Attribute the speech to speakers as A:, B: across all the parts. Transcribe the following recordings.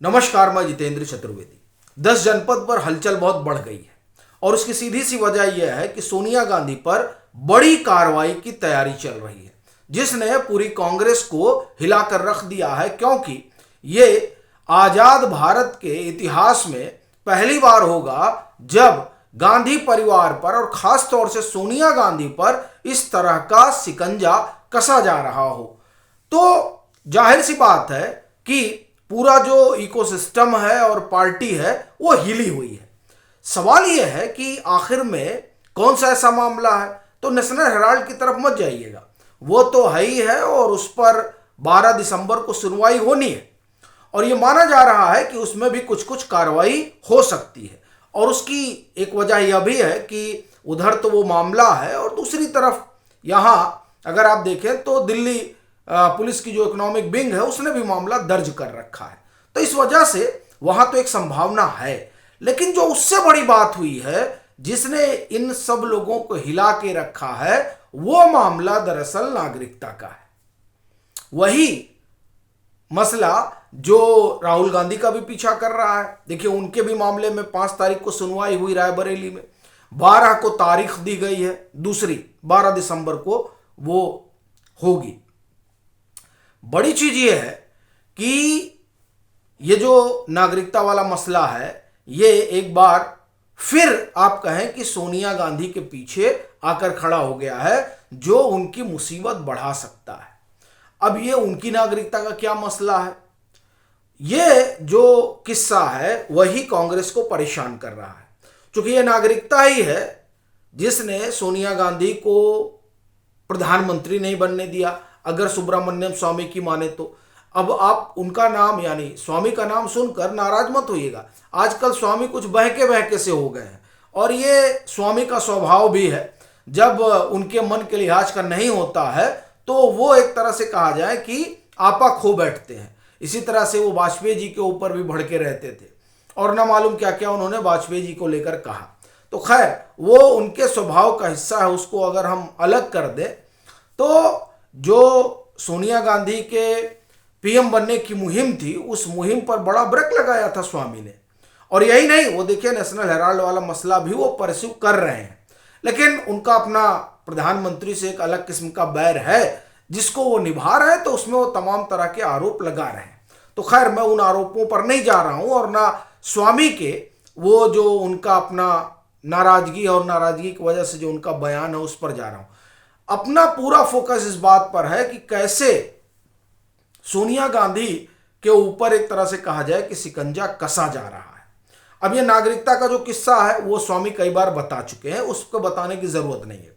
A: नमस्कार, मैं जितेंद्र चतुर्वेदी। 10 जनपद पर हलचल बहुत बढ़ गई है और उसकी सीधी सी वजह यह है कि सोनिया गांधी पर बड़ी कार्रवाई की तैयारी चल रही है, जिसने पूरी कांग्रेस को हिलाकर रख दिया है। क्योंकि ये आजाद भारत के इतिहास में पहली बार होगा जब गांधी परिवार पर और खास तौर से सोनिया गांधी पर इस तरह का शिकंजा कसा जा रहा हो। तो जाहिर सी बात है कि पूरा जो इकोसिस्टम है और पार्टी है वो हिली हुई है। सवाल यह है कि आखिर में कौन सा ऐसा मामला है। तो नेशनल हेराल्ड की तरफ मत जाइएगा, वो तो है ही है और उस पर 12 दिसंबर को सुनवाई होनी है और ये माना जा रहा है कि उसमें भी कुछ कुछ कार्रवाई हो सकती है। और उसकी एक वजह यह भी है कि उधर तो वो मामला है और दूसरी तरफ यहाँ अगर आप देखें तो दिल्ली पुलिस की जो इकोनॉमिक विंग है उसने भी मामला दर्ज कर रखा है। तो इस वजह से वहां तो एक संभावना है, लेकिन जो उससे बड़ी बात हुई है जिसने इन सब लोगों को हिला के रखा है वो मामला दरअसल नागरिकता का है। वही मसला जो राहुल गांधी का भी पीछा कर रहा है। देखिए, उनके भी मामले में 5 तारीख को सुनवाई हुई रायबरेली में, 12 को तारीख दी गई है, दूसरी 12 दिसंबर को वो होगी। बड़ी चीज ये है कि ये जो नागरिकता वाला मसला है ये एक बार फिर आप कहें कि सोनिया गांधी के पीछे आकर खड़ा हो गया है, जो उनकी मुसीबत बढ़ा सकता है। अब ये उनकी नागरिकता का क्या मसला है, ये जो किस्सा है वही कांग्रेस को परेशान कर रहा है। क्योंकि ये नागरिकता ही है जिसने सोनिया गांधी को प्रधानमंत्री नहीं बनने दिया। अगर सुब्रमण्यम स्वामी की माने तो अब आप उनका नाम यानी स्वामी का नाम सुनकर नाराज मत होइएगा। आजकल स्वामी कुछ बहके बहके से हो गए हैं और ये स्वामी का स्वभाव भी है। जब उनके मन के लिहाज का नहीं होता है तो वो एक तरह से कहा जाए कि आपा खो बैठते हैं। इसी तरह से वो वाजपेयी जी के ऊपर भी भड़के रहते थे और ना मालूम क्या क्या उन्होंने वाजपेयी जी को लेकर कहा। तो खैर, वो उनके स्वभाव का हिस्सा है, उसको अगर हम अलग कर दें तो जो सोनिया गांधी के पीएम बनने की मुहिम थी उस मुहिम पर बड़ा ब्रेक लगाया था स्वामी ने। और यही नहीं, वो देखिए नेशनल हेराल्ड वाला मसला भी वो परस्यू कर रहे हैं, लेकिन उनका अपना प्रधानमंत्री से एक अलग किस्म का बैर है जिसको वो निभा रहे हैं, तो उसमें वो तमाम तरह के आरोप लगा रहे हैं। तो खैर, मैं उन आरोपों पर नहीं जा रहा हूं और ना स्वामी के वो जो उनका अपना नाराजगी और नाराजगी की वजह से जो उनका बयान है उस पर जा रहा हूं। अपना पूरा फोकस इस बात पर है कि कैसे सोनिया गांधी के ऊपर एक तरह से कहा जाए कि शिकंजा कसा जा रहा है। अब ये नागरिकता का जो किस्सा है वो स्वामी कई बार बता चुके हैं, उसको बताने की जरूरत नहीं है।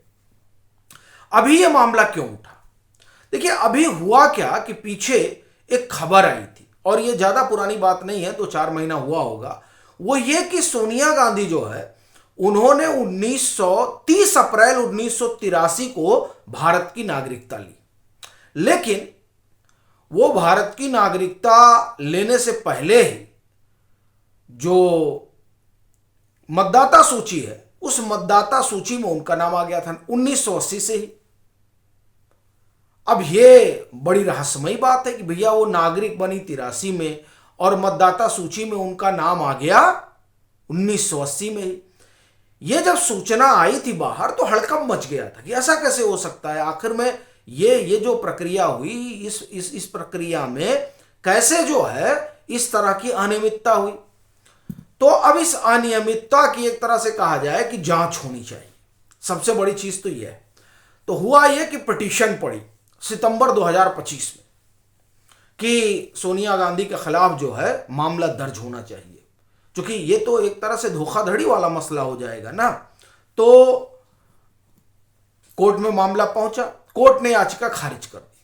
A: अभी ये मामला क्यों उठा? देखिए, अभी हुआ क्या कि पीछे एक खबर आई थी और ये ज्यादा पुरानी बात नहीं है, तो 4 महीना हुआ होगा। वो ये कि सोनिया गांधी जो है उन्होंने 30 अप्रैल 1983 को भारत की नागरिकता ली, लेकिन वो भारत की नागरिकता लेने से पहले ही जो मतदाता सूची है उस मतदाता सूची में उनका नाम आ गया था 1980 से ही। अब ये बड़ी रहस्यमयी बात है कि भैया वो नागरिक बनी 83 में और मतदाता सूची में उनका नाम आ गया 1980 में ही। ये जब सूचना आई थी बाहर तो हड़कंप मच गया था कि ऐसा कैसे हो सकता है। आखिर में ये जो प्रक्रिया हुई इस प्रक्रिया में कैसे जो है इस तरह की अनियमितता हुई। तो अब इस अनियमितता की एक तरह से कहा जाए कि जांच होनी चाहिए। सबसे बड़ी चीज तो यह है। तो हुआ यह कि पिटीशन पड़ी सितंबर 2025 में कि सोनिया गांधी के खिलाफ जो है मामला दर्ज होना चाहिए, क्योंकि ये तो एक तरह से धोखाधड़ी वाला मसला हो जाएगा ना। तो कोर्ट में मामला पहुंचा, कोर्ट ने याचिका खारिज कर दी।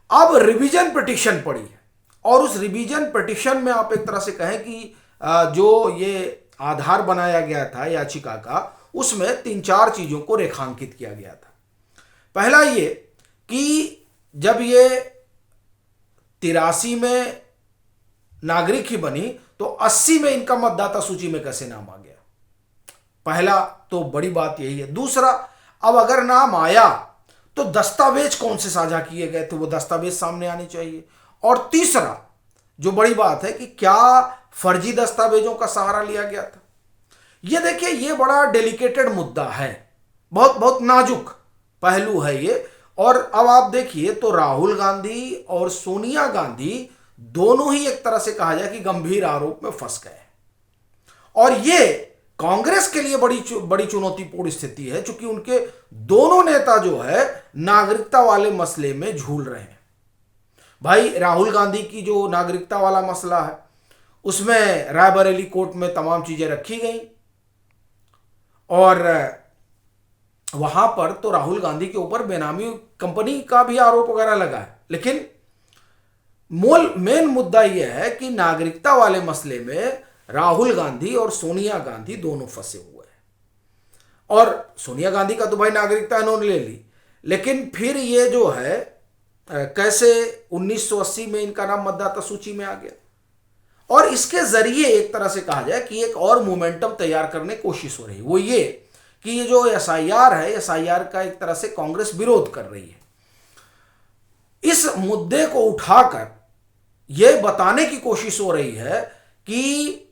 A: अब रिवीजन पिटीशन पड़ी है और उस रिवीजन पिटीशन में आप एक तरह से कहें कि जो ये आधार बनाया गया था याचिका का उसमें 3-4 चीजों को रेखांकित किया गया था। पहला ये कि जब ये 83 में नागरिक ही बनी तो 80 में इनका मतदाता सूची में कैसे नाम आ गया। पहला तो बड़ी बात यही है। दूसरा, अब अगर नाम आया तो दस्तावेज कौन से साझा किए गए थे वो दस्तावेज सामने आने चाहिए। और तीसरा, जो बड़ी बात है कि क्या फर्जी दस्तावेजों का सहारा लिया गया था। ये देखिए, ये बड़ा डेलिकेटेड मुद्दा है, बहुत बहुत नाजुक पहलू है ये। और अब आप देखिए तो राहुल गांधी और सोनिया गांधी दोनों ही एक तरह से कहा जाए कि गंभीर आरोप में फंस गए। और ये कांग्रेस के लिए बड़ी चुनौतीपूर्ण स्थिति है, क्योंकि उनके दोनों नेता जो है नागरिकता वाले मसले में झूल रहे हैं। भाई, राहुल गांधी की जो नागरिकता वाला मसला है उसमें रायबरेली कोर्ट में तमाम चीजें रखी गई और वहां पर तो राहुल गांधी के ऊपर बेनामी कंपनी का भी आरोप वगैरह लगा है। लेकिन मेन मुद्दा यह है कि नागरिकता वाले मसले में राहुल गांधी और सोनिया गांधी दोनों फंसे हुए हैं। और सोनिया गांधी का तो भाई नागरिकता इन्होंने ले ली, लेकिन फिर ये जो है कैसे 1980 में इनका नाम मतदाता सूची में आ गया। और इसके जरिए एक तरह से कहा जाए कि एक और मोमेंटम तैयार करने की कोशिश हो रही है, वो ये कि ये जो एसआईआर है, एसआईआर का एक तरह से कांग्रेस विरोध कर रही है। इस मुद्दे को उठाकर यह बताने की कोशिश हो रही है कि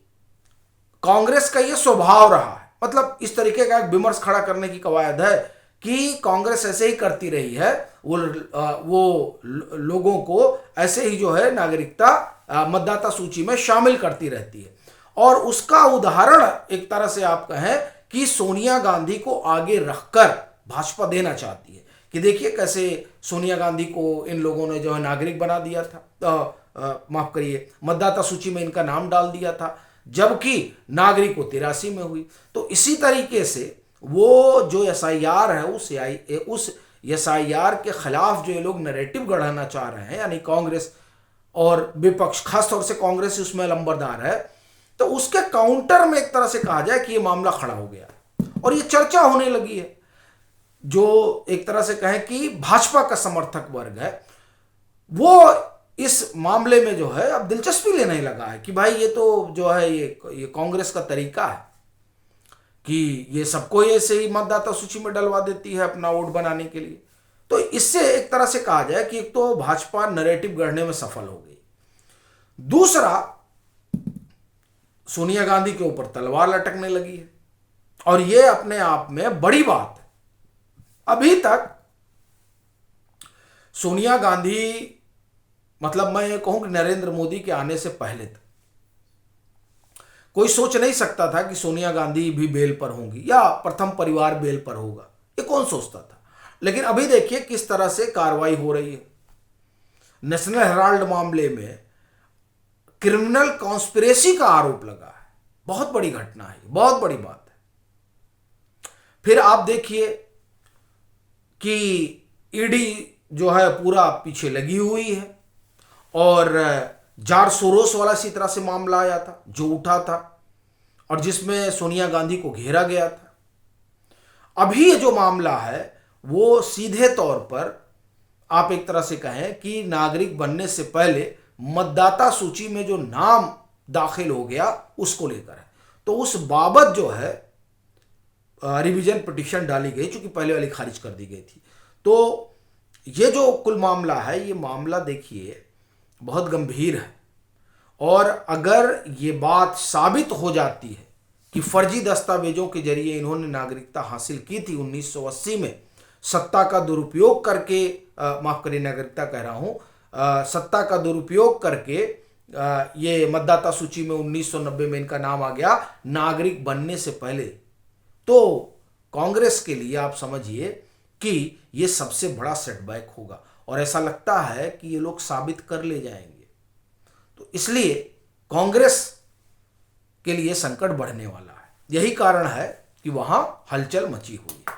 A: कांग्रेस का यह स्वभाव रहा है, मतलब इस तरीके का एक विमर्श खड़ा करने की कवायद है कि कांग्रेस ऐसे ही करती रही है, वो लोगों को ऐसे ही जो है नागरिकता मतदाता सूची में शामिल करती रहती है। और उसका उदाहरण एक तरह से आप कहें कि सोनिया गांधी को आगे रखकर भाजपा देना चाहती है कि देखिए कैसे सोनिया गांधी को इन लोगों ने जो है नागरिक बना दिया था, माफ करिए मतदाता सूची में इनका नाम डाल दिया था, जबकि नागरिक को 83 में हुई। तो इसी तरीके से वो जो एसआईआर है उस एसआईआर के खिलाफ जो ये लोग नैरेटिव गढ़ाना चाह रहे हैं, यानी कांग्रेस और विपक्ष, खासतौर से कांग्रेस उसमें लंबरदार है, तो उसके काउंटर में एक तरह से कहा जाए कि ये मामला खड़ा हो गया और ये चर्चा होने लगी है। जो एक तरह से कहें कि भाजपा का समर्थक वर्ग है वो इस मामले में जो है अब दिलचस्पी लेने लगा है कि भाई ये तो जो है ये कांग्रेस का तरीका है कि ये सबको ऐसे ही मतदाता सूची में डलवा देती है अपना वोट बनाने के लिए। तो इससे एक तरह से कहा जाए कि एक तो भाजपा नैरेटिव गढ़ने में सफल हो गई, दूसरा सोनिया गांधी के ऊपर तलवार लटकने लगी है और यह अपने आप में बड़ी बात है। अभी तक सोनिया गांधी, मतलब मैं ये कहूं कि नरेंद्र मोदी के आने से पहले तक कोई सोच नहीं सकता था कि सोनिया गांधी भी बेल पर होंगी या प्रथम परिवार बेल पर होगा, ये कौन सोचता था। लेकिन अभी देखिए किस तरह से कार्रवाई हो रही है। नेशनल हेराल्ड मामले में क्रिमिनल कॉन्स्पिरेसी का आरोप लगा है, बहुत बड़ी घटना है, बहुत बड़ी बात है। फिर आप देखिए कि ईडी जो है पूरा पीछे लगी हुई है और जॉर्ज सोरोस वाला इसी तरह से मामला आया था जो उठा था और जिसमें सोनिया गांधी को घेरा गया था। अभी ये जो मामला है वो सीधे तौर पर आप एक तरह से कहें कि नागरिक बनने से पहले मतदाता सूची में जो नाम दाखिल हो गया उसको लेकर है। तो उस बाबत जो है रिवीजन पिटीशन डाली गई, चूंकि पहले वाली खारिज कर दी गई थी। तो ये जो कुल मामला है, ये मामला देखिए बहुत गंभीर है और अगर ये बात साबित हो जाती है कि फर्जी दस्तावेजों के जरिए इन्होंने नागरिकता हासिल की थी 1980 में, सत्ता का दुरुपयोग करके, माफ करिए नागरिकता कह रहा हूं, सत्ता का दुरुपयोग करके ये मतदाता सूची में 1990 में इनका नाम आ गया नागरिक बनने से पहले, तो कांग्रेस के लिए आप समझिए कि ये सबसे बड़ा सेटबैक होगा और ऐसा लगता है कि ये लोग साबित कर ले जाएंगे। तो इसलिए कांग्रेस के लिए संकट बढ़ने वाला है। यही कारण है कि वहां हलचल मची हुई है।